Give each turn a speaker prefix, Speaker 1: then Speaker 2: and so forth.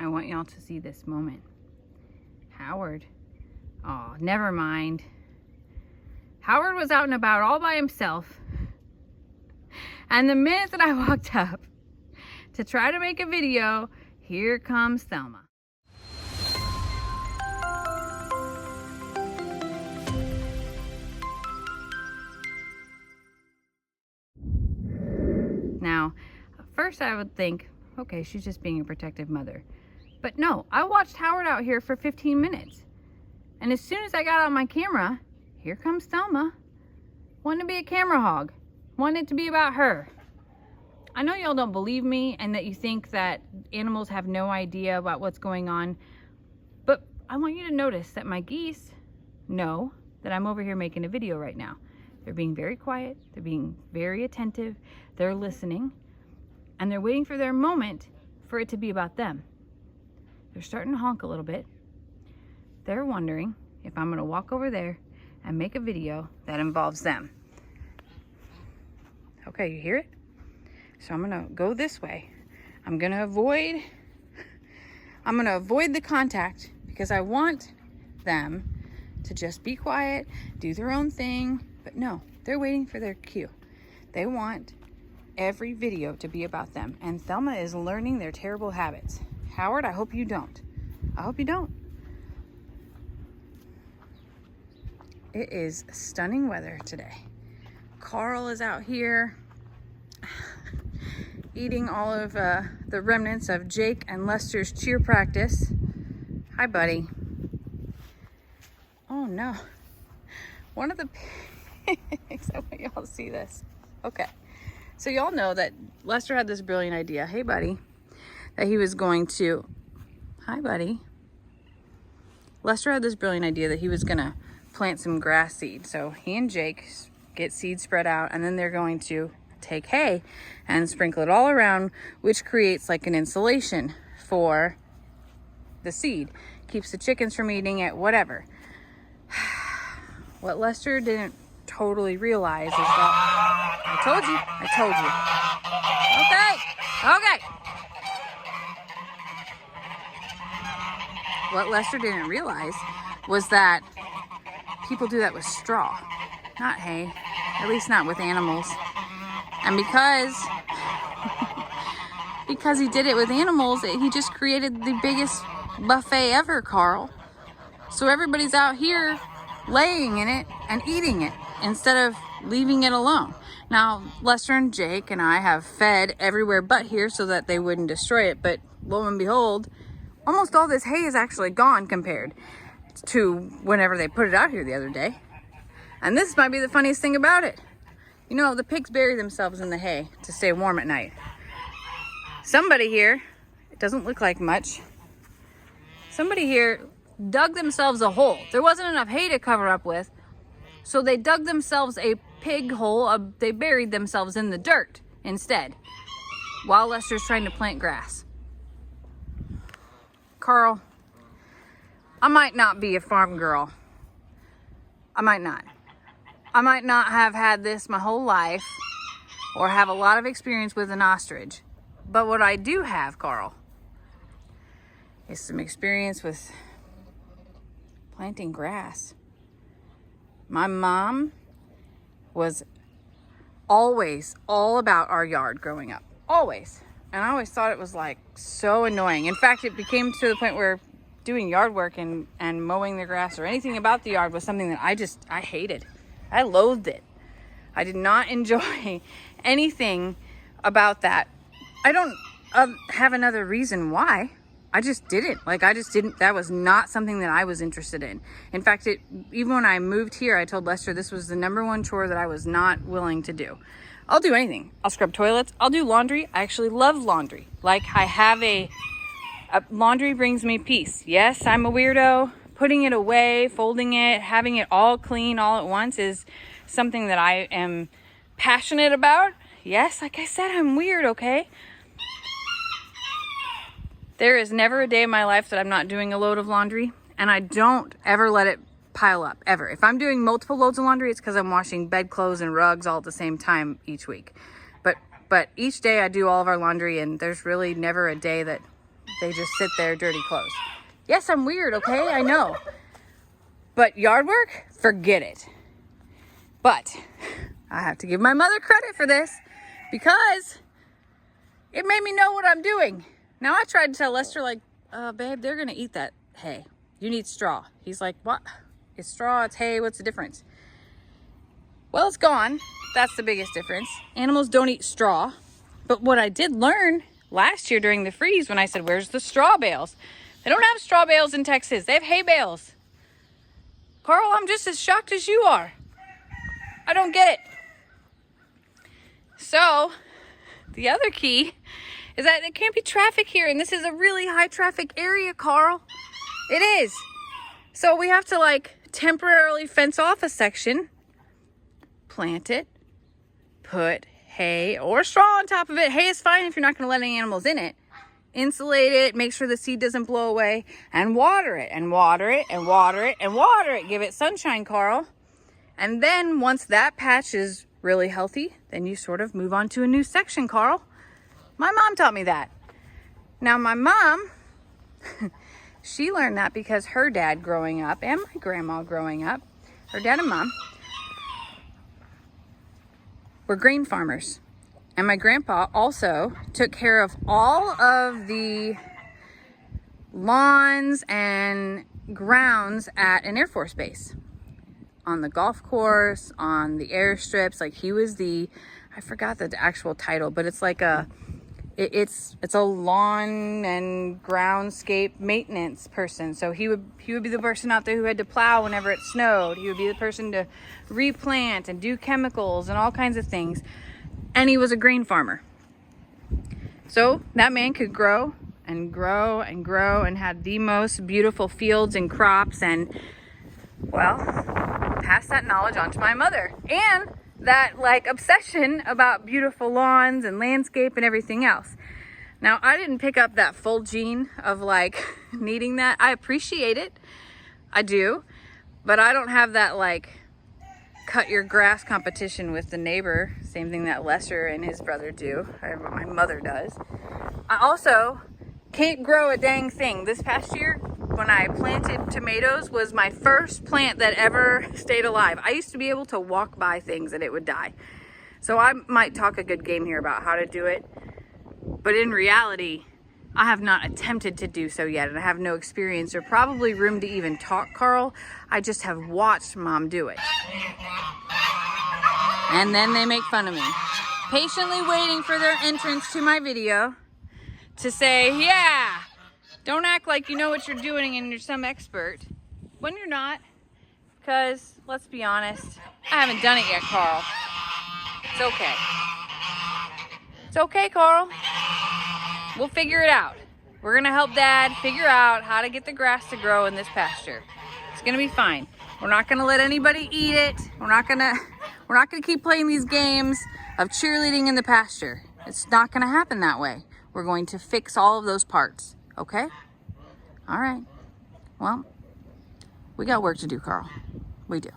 Speaker 1: I want y'all to see this moment. Howard. Oh, never mind. Howard was out and about all by himself. And the minute that I walked up to try to make a video, here comes Thelma. Now, at first I would think, okay, she's just being a protective mother. But no, I watched Howard out here for 15 minutes. And as soon as I got on my camera, here comes Thelma. Wanting to be a camera hog. Wanting it to be about her. I know y'all don't believe me and that you think that animals have no idea about what's going on. But I want you to notice that my geese know that I'm over here making a video right now. They're being very quiet. They're being very attentive. They're listening. And they're waiting for their moment for it to be about them. They're starting to honk a little bit. They're wondering if I'm going to walk over there and make a video that involves them. Okay, you hear it? So I'm going to go this way. I'm going to avoid the contact because I want them to just be quiet, do their own thing. But no, they're waiting for their cue. They want every video to be about them. And Thelma is learning their terrible habits. Howard, I hope you don't. I hope you don't. It is stunning weather today. Carl is out here eating all of the remnants of Jake and Lester's cheer practice. Hi, buddy. Oh no. One of the pigs, I want y'all to see this. Okay. So y'all know that Lester had this brilliant idea. Hey, buddy. That he was going to, hi, buddy. Lester had this brilliant idea that he was gonna plant some grass seed. So he and Jake get seed spread out, and then they're going to take hay and sprinkle it all around, which creates like an insulation for the seed. Keeps the chickens from eating it, whatever. What Lester didn't totally realize is that, I told you. Okay. What Lester didn't realize was that people do that with straw, not hay, at least not with animals. And because he did it with animals, he just created the biggest buffet ever, Carl. So everybody's out here laying in it and eating it instead of leaving it alone. Now, Lester and Jake and I have fed everywhere but here so that they wouldn't destroy it. But lo and behold, almost all this hay is actually gone compared to whenever they put it out here the other day. And this might be the funniest thing about it. You know, the pigs bury themselves in the hay to stay warm at night. Somebody here, it doesn't look like much, somebody here dug themselves a hole. There wasn't enough hay to cover up with, so they dug themselves a pig hole. They buried themselves in the dirt instead, while Lester's trying to plant grass. Carl, I might not be a farm girl. I might not have had this my whole life or have a lot of experience with an ostrich. But what I do have, Carl, is some experience with planting grass. My mom was always all about our yard growing up. Always. And I always thought it was like so annoying. In fact, it became to the point where doing yard work and mowing the grass or anything about the yard was something that I hated. I loathed it. I did not enjoy anything about that. I don't have another reason why. I just didn't. That was not something that I was interested in. In fact, even when I moved here, I told Lester this was the number one chore that I was not willing to do. I'll do anything. I'll scrub toilets. I'll do laundry. I actually love laundry. Like, I have laundry brings me peace. Yes, I'm a weirdo. Putting it away, folding it, having it all clean all at once is something that I am passionate about. Yes, like I said, I'm weird, okay? There is never a day in my life that I'm not doing a load of laundry, and I don't ever let it pile up, ever. If I'm doing multiple loads of laundry, it's because I'm washing bedclothes and rugs all at the same time each week. But each day I do all of our laundry, and there's really never a day that They just sit there dirty clothes. Yes, I'm weird, okay? I know. But yard work, forget it. But I have to give my mother credit for this because it made me know what I'm doing. Now I tried to tell Lester, like, babe, they're gonna eat that hay. You need straw. He's like, what? It's straw, it's hay, what's the difference? Well, it's gone. That's the biggest difference. Animals don't eat straw. But what I did learn last year during the freeze when I said, where's the straw bales? They don't have straw bales in Texas. They have hay bales. Carl, I'm just as shocked as you are. I don't get it. So, the other key is that there can't be traffic here. And this is a really high traffic area, Carl. It is. So we have to like temporarily fence off a section, plant it, put hay or straw on top of it. Hay is fine if you're not going to let any animals in it. Insulate it, make sure the seed doesn't blow away, and water it, and water it, and water it, and water it. Give it sunshine, Carl. And then once that patch is really healthy, then you sort of move on to a new section, Carl. My mom taught me that. Now my mom, she learned that because her dad growing up and my grandma growing up, her dad and mom, were grain farmers. And my grandpa also took care of all of the lawns and grounds at an Air Force base. On the golf course, on the airstrips, like he was I forgot the actual title, but it's like it's a lawn and groundscape maintenance person. So he would be the person out there who had to plow whenever it snowed. He would be the person to replant and do chemicals and all kinds of things. And he was a grain farmer. So that man could grow and grow and grow and had the most beautiful fields and crops and, well, pass that knowledge on to my mother. And that like obsession about beautiful lawns and landscape and everything else. Now, I didn't pick up that full gene of like needing that. I appreciate it. I do. But I don't have that like cut your grass competition with the neighbor. Same thing that Lester and his brother do. Or my mother does. I also can't grow a dang thing. This past year, when I planted tomatoes, was my first plant that ever stayed alive. I used to be able to walk by things and it would die. So I might talk a good game here about how to do it. But in reality, I have not attempted to do so yet, and I have no experience or probably room to even talk, Carl. I just have watched Mom do it. And then they make fun of me. Patiently waiting for their entrance to my video to say, yeah, don't act like you know what you're doing and you're some expert when you're not. Because, let's be honest, I haven't done it yet, Carl. It's okay. It's okay, Carl. We'll figure it out. We're gonna help Dad figure out how to get the grass to grow in this pasture. It's gonna be fine. We're not gonna let anybody eat it. We're not gonna keep playing these games of cheerleading in the pasture. It's not gonna happen that way. We're going to fix all of those parts, okay? All right. Well, we got work to do, Carl. We do.